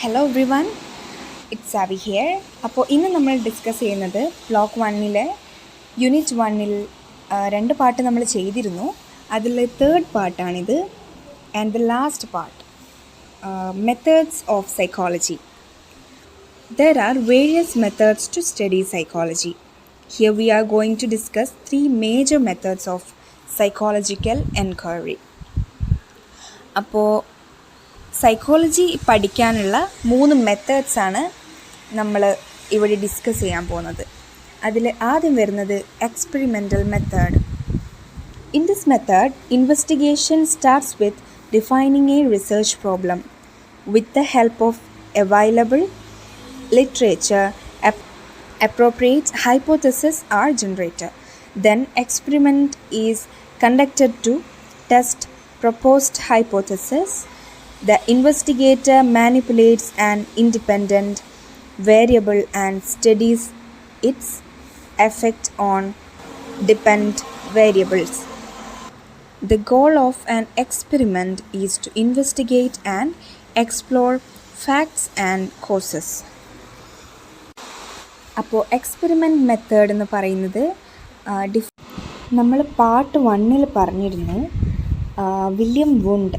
Hello everyone, it's Savi here. അപ്പോൾ ഇന്ന് നമ്മൾ ഡിസ്കസ് ചെയ്യുന്നത് ബ്ലോക്ക് 1-ലെ യൂണിറ്റ് 1-ൽ 2 പാർട്ട് നമ്മൾ ചെയ്തിരുന്നു. അതിൽ തേർഡ് പാർട്ടാണിത്. And the last part, methods of psychology. There are various methods to study psychology. Here we are going to discuss 3 major methods of psychological enquiry. അപ്പോൾ സൈക്കോളജി പഠിക്കാനുള്ള 3 മെത്തേഡ്സാണ് നമ്മൾ ഇവിടെ ഡിസ്കസ് ചെയ്യാൻ പോകുന്നത്. അതിൽ ആദ്യം വരുന്നത് experimental method. In this method, investigation starts with defining A research problem with the help of available literature. Appropriate hypotheses are generated. Then experiment is conducted to test proposed hypothesis. The investigator manipulates an independent variable and studies its effect on dependent variables. The goal of an experiment is to investigate and explore facts and causes. അപ്പോൾ experiment method എന്ന് പറയുന്നത് നമ്മൾ part 1-ൽ പറഞ്ഞിരുന്നു. William വുണ്ട്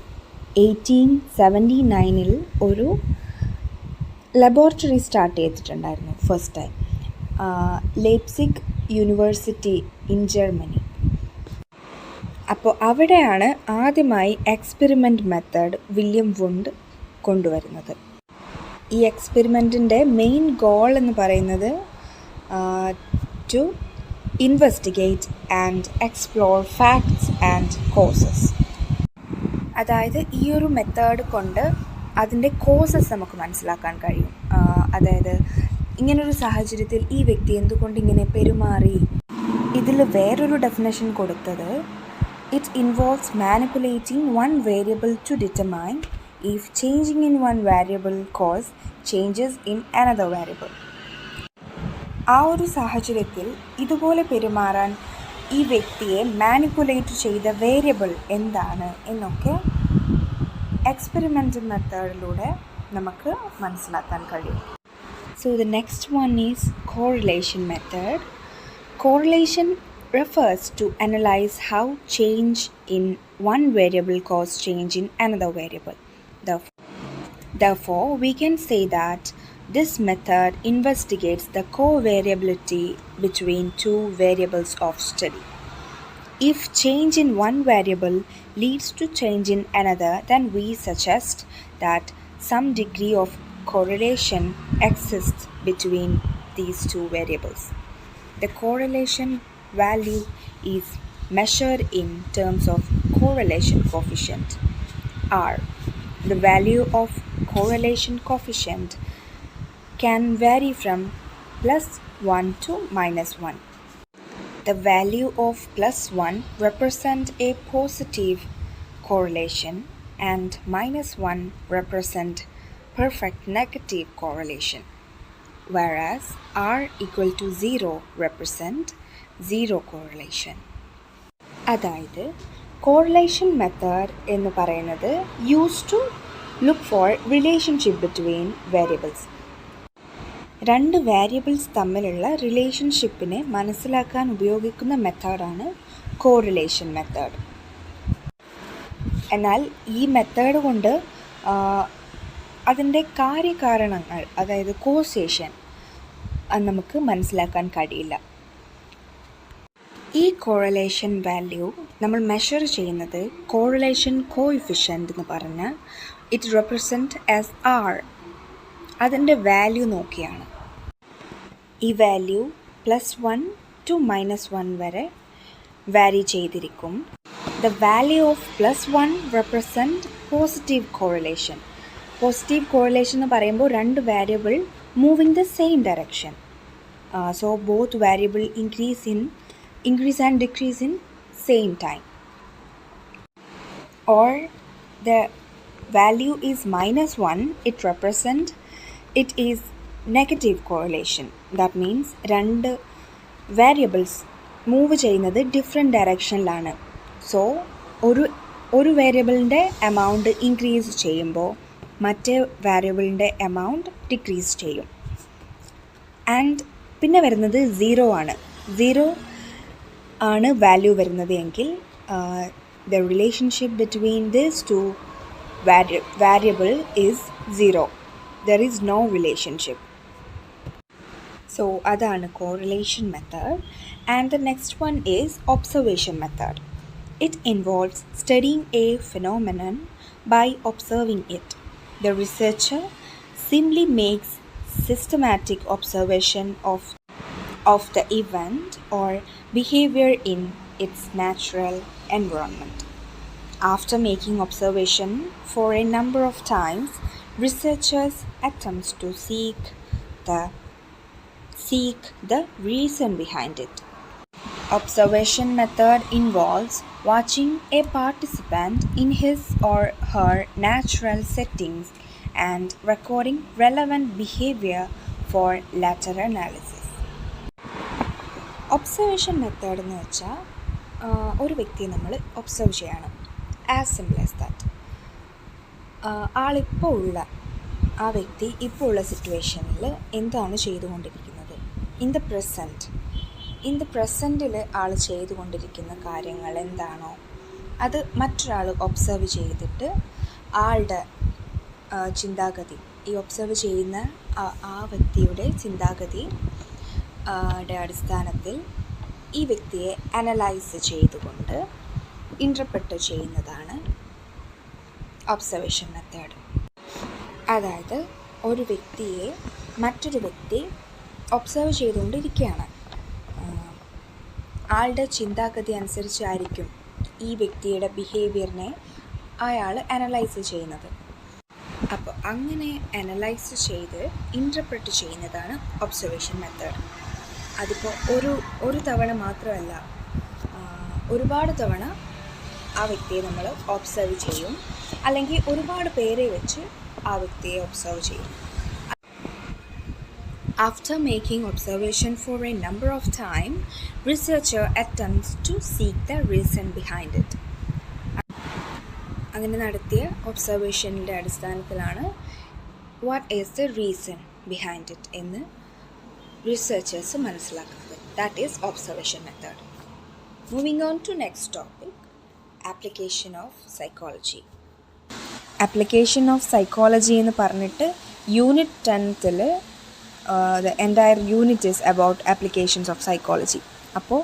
1879-ൽ ഒരു laboratory start ചെയ്തിട്ടുണ്ടായിരുന്നു first time, Leipzig university in Germany. അപ്പോൾ അവിടെയാണ് ആദ്യമായി എക്സ്പെരിമെൻ്റ് മെത്തേഡ് വില്യം വുണ്ട് കൊണ്ടുവരുന്നത്. ഈ എക്സ്പെരിമെൻറ്റിൻ്റെ മെയിൻ ഗോൾ എന്ന് പറയുന്നത് to investigate and explore facts and causes. അതായത് ഈ ഒരു മെത്തേഡ് കൊണ്ട് അതിൻ്റെ കോസസ് നമുക്ക് മനസ്സിലാക്കാൻ കഴിയും. അതായത് ഇങ്ങനൊരു സാഹചര്യത്തിൽ ഈ വ്യക്തി എന്തുകൊണ്ട് ഇങ്ങനെ പെരുമാറി. ഇതിൽ വേറൊരു ഡെഫിനേഷൻ കൊടുത്തത്, it involves manipulating one variable to determine if changing in one variable cause changes in another variable. ആ ഒരു സാഹചര്യത്തിൽ ഇതുപോലെ പെരുമാറാൻ ഈ വ്യക്തിയെ മാനിപ്പുലേറ്റ് ചെയ്ത വേരിയബിൾ എന്താണ് എന്നൊക്കെ എക്സ്പെരിമെൻ്റൽ മെത്തേഡിലൂടെ നമുക്ക് മനസ്സിലാക്കാൻ കഴിയും. So the next one is correlation method. Correlation refers to analyze how change in one variable cause change in another variable. Therefore, we can say that this method investigates the covariability between two variables of study. If change in one variable leads to change in another, then we suggest that some degree of correlation exists between these two variables. The correlation value is measured in terms of correlation coefficient, R. The value of correlation coefficient can vary from +1 to -1. The value of +1 represents a positive correlation and -1 represents perfect negative correlation, whereas R equal to 0 represents zero correlation. അതായത് correlation method എന്ന് പറയുന്നത് use to look for relationship between variables. 2 variables തമ്മിലുള്ള റിലേഷൻഷിപ്പിനെ മനസ്സിലാക്കാൻ ഉപയോഗിക്കുന്ന മെത്തേഡാണ് correlation method. എന്നാൽ ഈ മെത്തേഡ് കൊണ്ട് അതിൻ്റെ കാര്യകാരണങ്ങൾ, അതായത് കോസേഷൻ, നമുക്ക് മനസ്സിലാക്കാൻ കഴിയില്ല. ഈ കോറിലേഷൻ വാല്യൂ നമ്മൾ മെഷർ ചെയ്യുന്നത് കോറിലേഷൻ കോഎഫിഷ്യൻ്റ് എന്ന് പറഞ്ഞാൽ ഇറ്റ് റെപ്രസെൻറ്റ് ആസ് R. അതിൻ്റെ വാല്യൂ നോക്കിയാണ്. ഈ വാല്യൂ +1 to -1 വരെ വാരി ചെയ്തിരിക്കും. The value of +1 represent positive correlation. Positive correlation എന്ന് പറയുമ്പോൾ 2 variable moving the same direction. So both variable increase and decrease in same time. Or the value is -1, it is negative correlation. That means 2 variables move ചെയ്യുന്നത് different ഡയറക്ഷനിലാണ്. So ഒരു വേരിയബിളിൻ്റെ amount increase ചെയ്യുമ്പോൾ മറ്റേ വാരിയബിളിൻ്റെ amount decrease ചെയ്യും. And പിന്നെ വരുന്നത് 0 ആണ്. 0 ആണ് value വരുന്നത് എങ്കിൽ the relationship between these two variable is 0. There is no relationship. So adana correlation method. And the next one is observation method. It involves studying a phenomenon by observing it. The researcher simply makes systematic observation of the event or behavior in its natural environment. After making observation for a number of times, researchers attempt to seek the reason behind it. Observation method involves watching a participant in his or her natural settings and recording relevant behavior for later analysis. Observation method എന്ന് വെച്ചാൽ ഒരു വ്യക്തിയെ നമ്മൾ observe ചെയ്യണം. As simple as that. ആളിപ്പോൾ ഉള്ള ആ വ്യക്തി ഇപ്പോൾ ഉള്ള സിറ്റുവേഷനിൽ എന്താണ് ചെയ്തുകൊണ്ടിരിക്കുന്നത്, ഇൻ ദ പ്രസൻറ്റിൽ ആൾ ചെയ്തുകൊണ്ടിരിക്കുന്ന കാര്യങ്ങൾ എന്താണോ അത് മറ്റൊരാൾ ഒബ്സർവ് ചെയ്തിട്ട് ആളുടെ ചിന്താഗതി, ഈ ഒബ്സർവ് ചെയ്യുന്ന ആ വ്യക്തിയുടെ ചിന്താഗതി അടിസ്ഥാനത്തിൽ ഈ വ്യക്തിയെ അനലൈസ് ചെയ്തുകൊണ്ട് ഇൻ്റർപ്രറ്റ് ചെയ്യുന്നതാണ് ഒബ്സർവേഷൻ മെത്തേഡ്. അതായത് ഒരു വ്യക്തിയെ മറ്റൊരു വ്യക്തി ഒബ്സർവ് ചെയ്തുകൊണ്ടിരിക്കുകയാണ്. ആളുടെ ചിന്താഗതി അനുസരിച്ചായിരിക്കും ഈ വ്യക്തിയുടെ ബിഹേവിയറിനെ അയാൾ അനലൈസ് ചെയ്യുന്നത്. അപ്പോൾ അങ്ങനെ അനലൈസ് ചെയ്ത് ഇൻ്റർപ്രറ്റ് ചെയ്യുന്നതാണ് ഒബ്സർവേഷൻ മെത്തേഡ്. അതിപ്പോൾ ഒരു തവണ മാത്രമല്ല, ഒരുപാട് തവണ ആ വ്യക്തിയെ നമ്മൾ ഒബ്സർവ് ചെയ്യും, അല്ലെങ്കിൽ ഒരുപാട് പേരെ വെച്ച് ആ വ്യക്തിയെ ഒബ്സർവ് ചെയ്യും. After making observation for a number of time, researcher attempts to seek the reason behind it. അങ്ങനെ നടത്തിയ ഒബ്സർവേഷനിൻ്റെ അടിസ്ഥാനത്തിലാണ് what is the reason behind it എന്ന് റിസർച്ചേഴ്സ് മനസ്സിലാക്കുന്നത്. That is observation method. Moving on to next topic, application of psychology. Application of psychology എന്ന് പറഞ്ഞിട്ട് unit 10ൽ the entire unit is about applications of psychology. അപ്പോൾ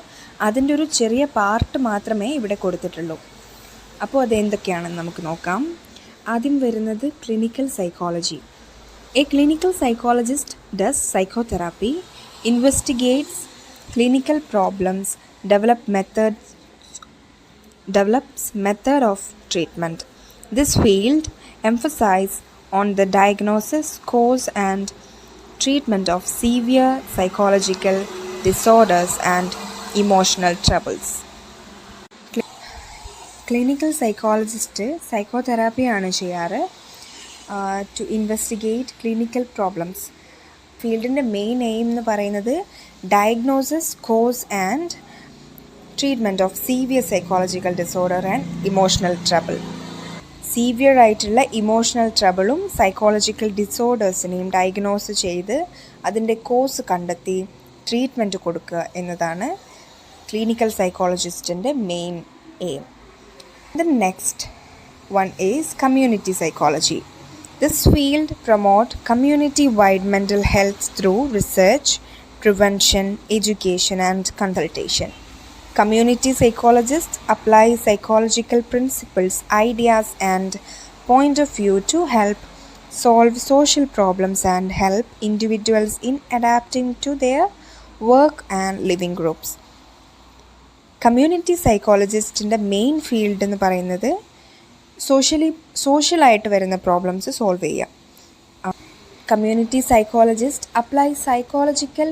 അതിൻ്റെ ഒരു ചെറിയ part മാത്രമേ ഇവിടെ കൊടുത്തിട്ടുള്ളൂ. അപ്പോൾ അത് എന്തൊക്കെയാണെന്ന് നമുക്ക് നോക്കാം. ആദ്യം വരുന്നത് clinical psychology. A clinical psychologist does psychotherapy, investigates clinical problems, develops method of treatment. This field emphasizes on the diagnosis, cause and treatment of severe psychological disorders and emotional troubles. Clinical psychologist സൈക്കോതെറാപ്പിയാണ് ചെയ്യാറ് to investigate clinical problems. ഫീൽഡിൻ്റെ main aim എന്ന് പറയുന്നത് diagnosis, cause and treatment of severe psychological disorder and emotional trouble. Severe ആയിട്ടുള്ള emotional ട്രബിളും psychological ഡിസോർഡേഴ്സിനെയും diagnose ചെയ്ത് അതിൻ്റെ കോസ് കണ്ടെത്തി ട്രീറ്റ്മെൻറ്റ് കൊടുക്കുക എന്നതാണ് ക്ലിനിക്കൽ സൈക്കോളജിസ്റ്റിൻ്റെ main aim. The next one is community psychology. This field promotes community-wide mental health through research, prevention, education, and consultation. Community psychologists apply psychological principles, ideas, and point of view to help solve social problems and help individuals in adapting to their work and living groups. Community സൈക്കോളജിസ്റ്റിൻ്റെ main field എന്ന് പറയുന്നത് സോഷ്യലായിട്ട് വരുന്ന problems solve ചെയ്യുക. Community psychologist apply psychological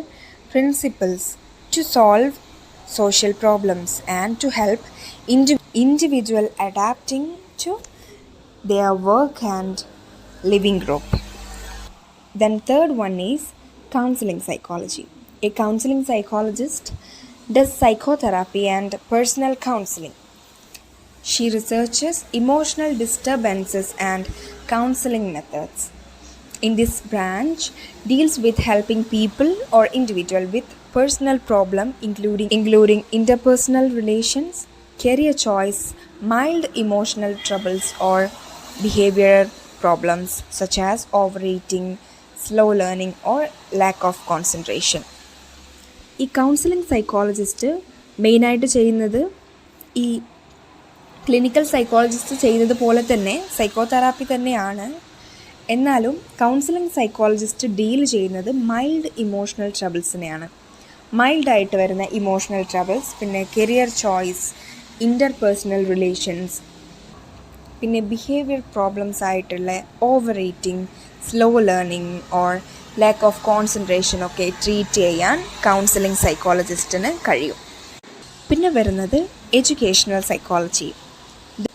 principles to solve social problems and to help individual adapting to their work and living group. Then third one is counseling psychology. A counseling psychologist does psychotherapy and personal counseling. She researches emotional disturbances and counseling methods. In this branch deals with helping people or individual with personal problem including interpersonal relations, career choice, mild emotional troubles or behavioral problems such as overeating, slow learning or lack of concentration. ഈ counselling psychologist മെയിനായിട്ട് ചെയ്യുന്നത് ഈ clinical psychologist ചെയ്യുന്നത് പോലെ തന്നെ psychotherapy തന്നെയാണ്. എന്നാലും counselling psychologist deal ചെയ്യുന്നത് മൈൽഡ് ഇമോഷണൽ ട്രബിൾസിനെയാണ്. മൈൽഡായിട്ട് വരുന്ന ഇമോഷണൽ ട്രബിൾസ്, പിന്നെ കരിയർ ചോയ്സ്, ഇൻ്റർപേഴ്സണൽ റിലേഷൻസ്, പിന്നെ ബിഹേവിയർ പ്രോബ്ലംസ് ആയിട്ടുള്ള over eating, slow learning or lack of concentration ഒക്കെ ട്രീറ്റ് ചെയ്യാൻ കൗൺസിലിംഗ് സൈക്കോളജിസ്റ്റിന് കഴിയും. പിന്നെ വരുന്നത് educational psychology.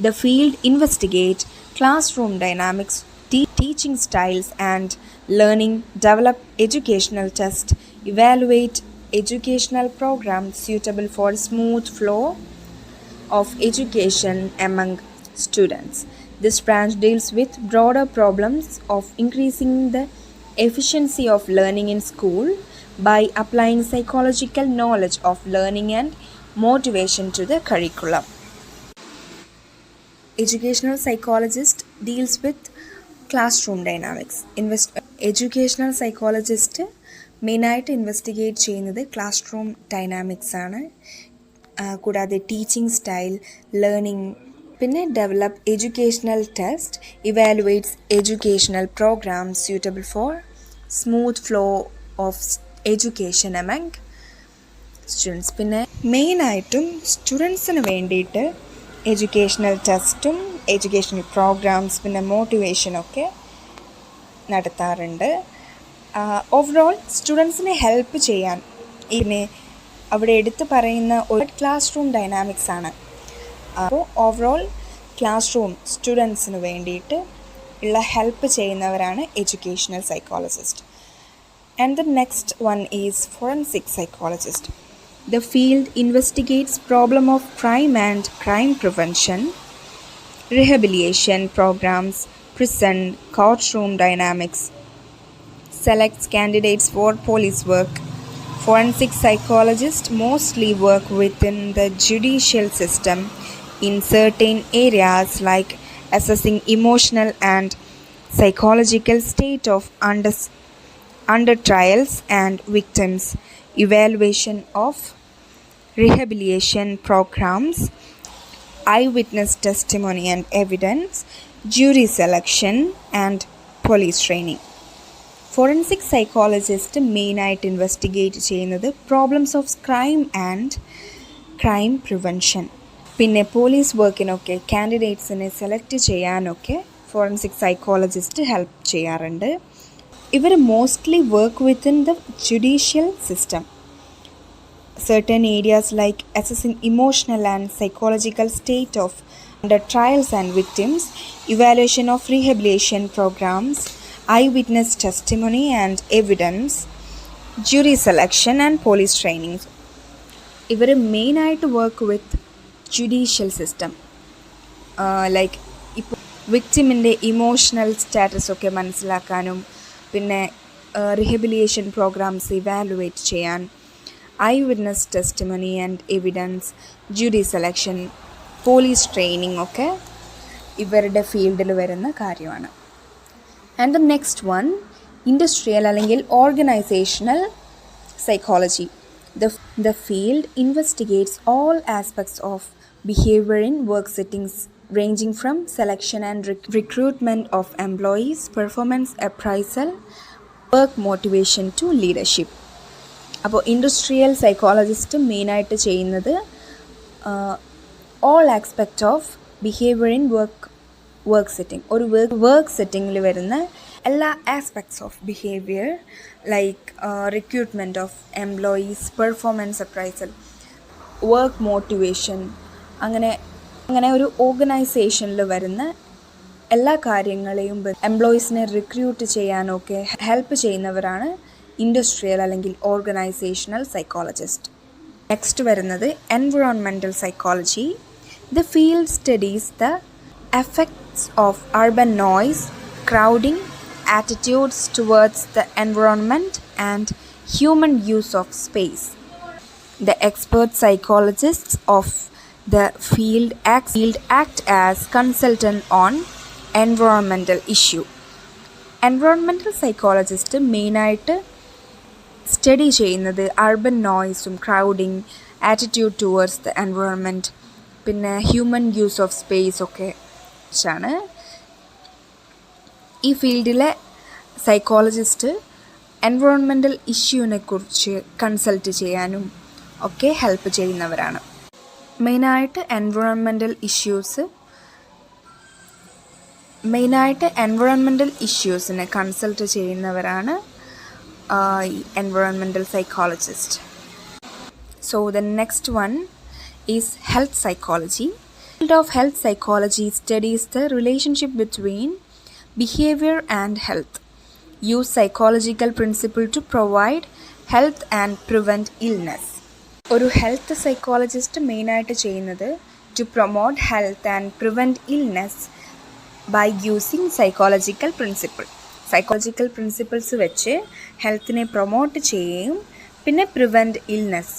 The field investigate class room dynamics, teaching styles and learning, develop educational tests, evaluate educational programs suitable for smooth flow of education among students. This branch deals with broader problems of increasing the efficiency of learning in school by applying psychological knowledge of learning and motivation to the curriculum. Educational psychologist deals with class dynamics. Educational psychologist മെയിനായിട്ട് investigate ചെയ്യുന്നത് classroom dynamics ആണ്. കൂടാതെ teaching style, learning, പിന്നെ develop educational test, evaluates educational programs suitable for smooth flow of education among students. പിന്നെ മെയിനായിട്ടും സ്റ്റുഡൻസിന് വേണ്ടിയിട്ട് educational ടെസ്റ്റും എഡ്യൂക്കേഷണൽ പ്രോഗ്രാംസ് പിന്നെ മോട്ടിവേഷനൊക്കെ നടത്താറുണ്ട്. ഓവറോൾ സ്റ്റുഡൻസിനെ ഹെൽപ്പ് ചെയ്യാൻ ഇതിനെ അവിടെ എടുത്തു പറയുന്ന ഒരു ക്ലാസ് റൂം ഡൈനാമിക്സ് ആണ്. അപ്പോൾ ഓവറോൾ ക്ലാസ് റൂം സ്റ്റുഡൻസിന് വേണ്ടിയിട്ട് ഉള്ള ഹെൽപ്പ് ചെയ്യുന്നവരാണ് educational psychologist. And the next one is forensic psychologist. The field investigates problem of crime and crime prevention, rehabilitation programs, prison, courtroom dynamics, selects candidates for police work. Forensic psychologists mostly work within the judicial system in certain areas like assessing emotional and psychological state of under trials and victims, evaluation of rehabilitation programs, eyewitness testimony and evidence, jury selection and police training. Forensic psychologist മെയിനായിട്ട് investigate ചെയ്യുന്നത് problems of crime and crime prevention. പിന്നെ police വർക്കിനൊക്കെ കാൻഡിഡേറ്റ്സിനെ select ചെയ്യാനൊക്കെ forensic psychologist help ചെയ്യാറുണ്ട്. ഇവർ mostly work within the judicial system. Certain areas like assessing emotional and psychological state of under trials and victims, evaluation of rehabilitation programs, eyewitness testimony and evidence, jury selection and police training. ഇവർ മെയിനായിട്ട് work with judicial system. Like ഇപ്പോൾ വിക്ടിമിൻ്റെ emotional സ്റ്റാറ്റസൊക്കെ മനസ്സിലാക്കാനും പിന്നെ rehabilitation programmes evaluate ചെയ്യാൻ, eyewitness testimony and evidence, jury selection, police training ഒക്കെ ഇവരുടെ ഫീൽഡിൽ വരുന്ന കാര്യമാണ്. And the next one industrial അല്ലെങ്കിൽ organisational psychology. The field investigates all aspects of behavior in work settings ranging from selection and recruitment of employees, performance appraisal, work motivation to leadership. അപ്പോൾ industrial psychologist മെയിനായിട്ട് ചെയ്യുന്നത് all aspect of behaviour in work setting. ഒരു work സെറ്റിങ്ങിൽ വരുന്ന എല്ലാ aspects of behaviour like recruitment of employees, performance appraisal, work motivation, അങ്ങനെ ഒരു ഓർഗനൈസേഷനിൽ വരുന്ന എല്ലാ കാര്യങ്ങളെയും എംപ്ലോയീസിനെ റിക്രൂട്ട് ചെയ്യാനൊക്കെ ഹെൽപ്പ് ചെയ്യുന്നവരാണ് ഇൻഡസ്ട്രിയൽ അല്ലെങ്കിൽ ഓർഗനൈസേഷണൽ സൈക്കോളജിസ്റ്റ്. നെക്സ്റ്റ് വരുന്നത് environmental psychology. The field studies the effects of urban noise, crowding, attitudes towards the environment, and human use of space. The expert psychologists of the field act as consultant on environmental issue. Environmental psychologist മെയിനായിട്ട് study ചെയ്യുന്നത് urban നോയ്സും crowding, attitude towards the environment, പിന്നെ human use of space ഒക്കെ വെച്ചാണ്. ഈ ഫീൽഡിലെ psychologist environmental ഇഷ്യൂവിനെ കുറിച്ച് consult ചെയ്യാനും ഒക്കെ ഹെൽപ്പ് ചെയ്യുന്നവരാണ്. മെയിനായിട്ട് എൻവയോൺമെൻറ്റൽ ഇഷ്യൂസിനെ കൺസൾട്ട് ചെയ്യുന്നവരാണ് environmental psychologist. So the next one is health psychology. The field of health psychology studies the relationship between behavior and health. Use psychological principle to provide health and prevent illness. ഒരു health psychologist മെയിനായിട്ട് ചെയ്യുന്നത് to promote health and prevent illness by using psychological principles വെച്ച് ഹെൽത്തിനെ promote ചെയ്യുകയും പിന്നെ prevent illness,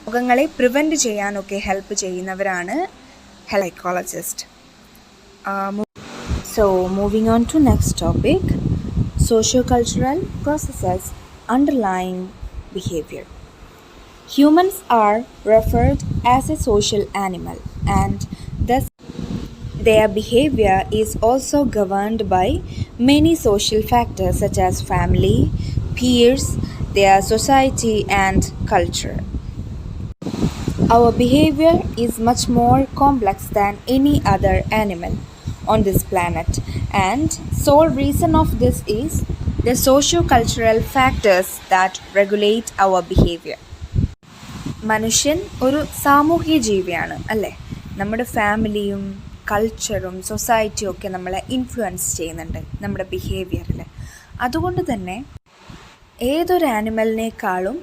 രോഗങ്ങളെ prevent ചെയ്യാനൊക്കെ help ചെയ്യുന്നവരാണ് health psychologist. So moving on to next topic, sociocultural processes underlying behavior. Humans are referred as a social animal, and thus their behavior is also governed by many social factors such as family, peers, their society, and culture. Our behavior is much more complex than any other animal on this planet, and sole reason of this is the sociocultural factors that regulate our behavior. മനുഷ്യൻ ഒരു സാമൂഹ്യ ജീവിയാണ് അല്ലേ? നമ്മുടെ ഫാമിലിയും കൾച്ചറും സൊസൈറ്റിയും ഒക്കെ നമ്മളെ ഇൻഫ്ലുവൻസ് ചെയ്യുന്നുണ്ട് നമ്മുടെ ബിഹേവിയറിൽ. അതുകൊണ്ട് തന്നെ ഏതൊരു ആനിമലിനേക്കാളും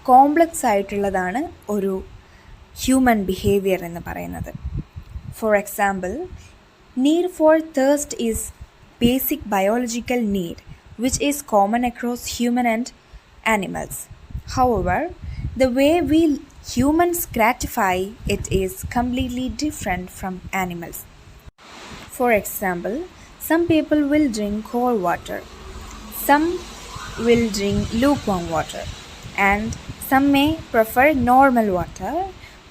കോംപ്ലക്സ് ആയിട്ടുള്ളതാണ് ഒരു ഹ്യൂമൻ ബിഹേവിയർ എന്ന് പറയുന്നത്. For example, need for thirst is basic biological need which is common across human and animals. However, the way we humans gratify it is completely different from animals. For example, some people will drink cold water, some will drink lukewarm water, and some may prefer normal water,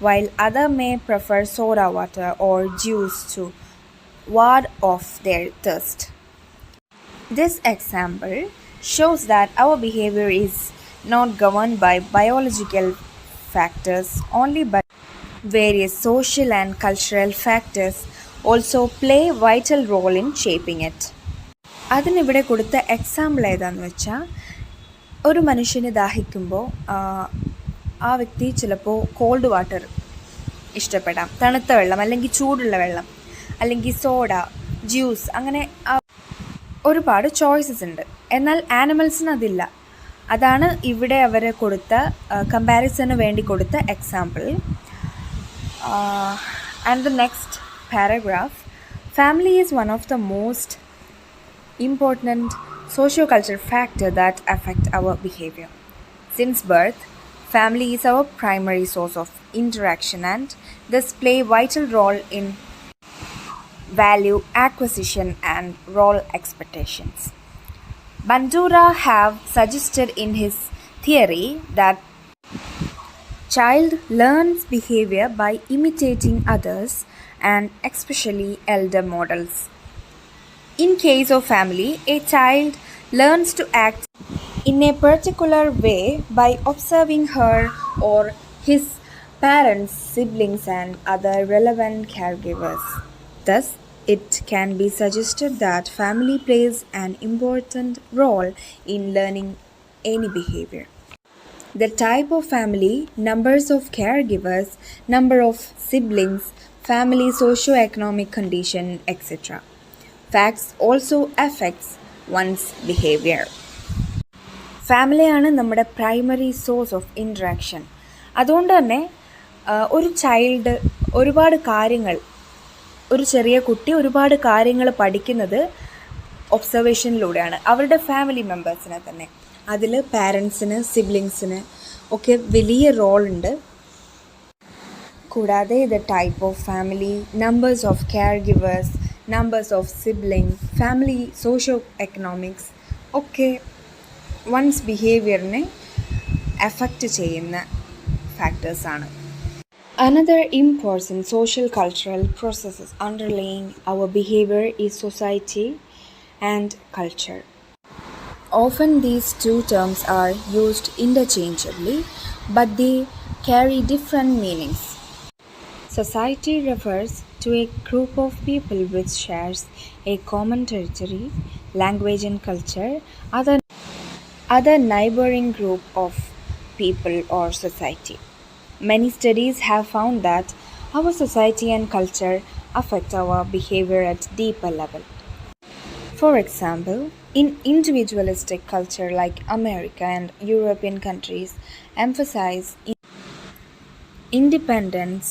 while others may prefer soda water or juice to ward off their thirst. This example shows that our behavior is not governed by biological factors only, but various social and cultural factors also play vital role in shaping it. അതിനിവിടെ കൊടുത്ത example ഏതാണെന്ന് വെച്ചാൽ, ഒരു മനുഷ്യന് ദാഹിക്കുമ്പോൾ ആ വ്യക്തി ചിലപ്പോൾ called water ഇഷ്ടപ്പെടാം, തണുത്ത വെള്ളം അല്ലെങ്കിൽ ചൂടുള്ള വെള്ളം അല്ലെങ്കിൽ സോഡ, ജ്യൂസ്, അങ്ങനെ ഒരുപാട് ചോയ്സസ് ഉണ്ട്. എന്നാൽ ആനിമൽസിന് അതില്ല. അതാണ് ഇവിടെ അവർ കൊടുത്ത കമ്പാരിസന് വേണ്ടി കൊടുത്ത example. And the next paragraph, family is one of the most important socio-cultural factor that affect our behavior. Since birth, family is our primary source of interaction and thus play vital role in value acquisition and role expectations. Bandura have suggested in his theory that child learns behavior by imitating others and especially elder models. In case of family, a child learns to act in a particular way by observing her or his parents, siblings, and other relevant caregivers. Thus, it can be suggested that family plays an important role in learning any behavior. The type of family, numbers of caregivers, number of siblings, family socio-economic condition, etc. Facts also affects one's behavior. ഫാമിലിയാണ് നമ്മുടെ primary source of interaction. അതുകൊണ്ട് തന്നെ ഒരു child ഒരുപാട് കാര്യങ്ങൾ, ഒരു ചെറിയ കുട്ടി ഒരുപാട് കാര്യങ്ങൾ പഠിക്കുന്നത് ഒബ്സർവേഷനിലൂടെയാണ്, അവരുടെ ഫാമിലി മെമ്പേഴ്സിനെ തന്നെ. അതിൽ പാരൻസിന്, സിബ്ലിങ്സിന് ഒക്കെ വലിയ റോളുണ്ട്. കൂടാതെ the type of family, numbers of care givers, numbers of sibling, family socio economics ഒക്കെ വൺസ് ബിഹേവിയറിനെ എഫക്റ്റ് ചെയ്യുന്ന ഫാക്ടേഴ്സാണ്. Another important social cultural processes underlying our behavior is society and culture. Often these two terms are used interchangeably, but they carry different meanings. Society refers to a group of people which shares a common territory, language and culture, other neighboring group of people or society. Many studies have found that our society and culture affect our behavior at deeper level. For example, in individualistic culture like America and European countries emphasize independence,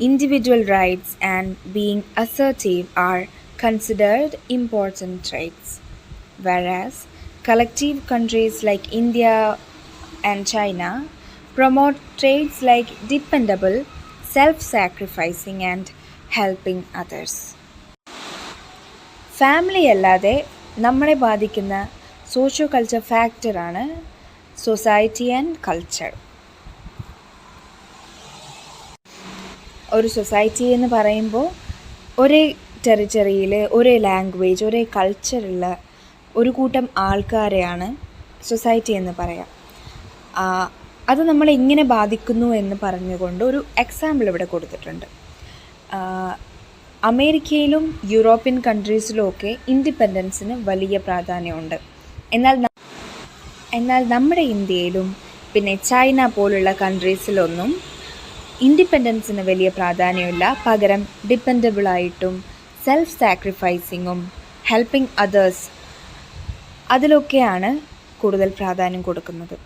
individual rights and being assertive are considered important traits, whereas collective countries like India and China promote traits like dependable, self-sacrificing and helping others. Family അല്ലാതെ നമ്മളെ ബാധിക്കുന്ന socio culture ഫാക്ടറാണ് society and culture. ഒരു society എന്ന് പറയുമ്പോൾ ഒരേ ടെറിറ്ററിയിൽ ഒരേ language, ഒരേ കൾച്ചറുള്ള ഒരു കൂട്ടം ആൾക്കാരെയാണ് സൊസൈറ്റി എന്ന് പറയാം. അത് നമ്മളെ എങ്ങനെ ബാധിക്കുന്നു എന്ന് പറഞ്ഞുകൊണ്ട് ഒരു എക്സാമ്പിൾ ഇവിടെ കൊടുത്തിട്ടുണ്ട്. അമേരിക്കയിലും യൂറോപ്യൻ കൺട്രീസിലും ഒക്കെ ഇൻഡിപെൻഡൻസിന് വലിയ പ്രാധാന്യമുണ്ട്. എന്നാൽ നമ്മുടെ ഇന്ത്യയിലും പിന്നെ ചൈന പോലുള്ള കൺട്രീസിലൊന്നും ഇൻഡിപെൻഡൻസിന് വലിയ പ്രാധാന്യമില്ല. പകരം ഡിപ്പെൻഡബിളായിട്ടും സെൽഫ് സാക്രിഫൈസിങ്ങും ഹെൽപ്പിംഗ് അതേഴ്സ് അതിലൊക്കെയാണ് കൂടുതൽ പ്രാധാന്യം കൊടുക്കുന്നത്.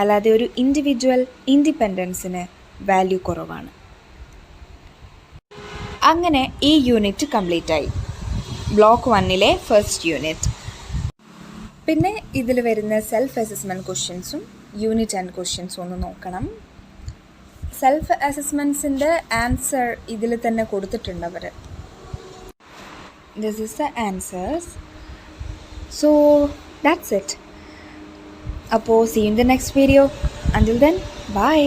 അല്ലാതെ ഒരു ഇൻഡിവിജ്വൽ ഇൻഡിപെൻഡൻസിന് വാല്യൂ കുറവാണ്. അങ്ങനെ ഈ യൂണിറ്റ് കംപ്ലീറ്റ് ആയി, ബ്ലോക്ക് 1 ഫസ്റ്റ് യൂണിറ്റ്. പിന്നെ ഇതിൽ വരുന്ന സെൽഫ് അസസ്മെൻറ്റ് ക്വസ്റ്റ്യൻസും യൂണിറ്റ് ആൻഡ് ക്വസ്റ്റ്യൻസും ഒന്ന് നോക്കണം. സെൽഫ് അസസ്മെൻറ്റ്സിൻ്റെ ആൻസർ ഇതിൽ തന്നെ കൊടുത്തിട്ടുണ്ട് അവർ. This is the answers. So that's it. അപ്പോൾ see you in the next video. Until then, bye.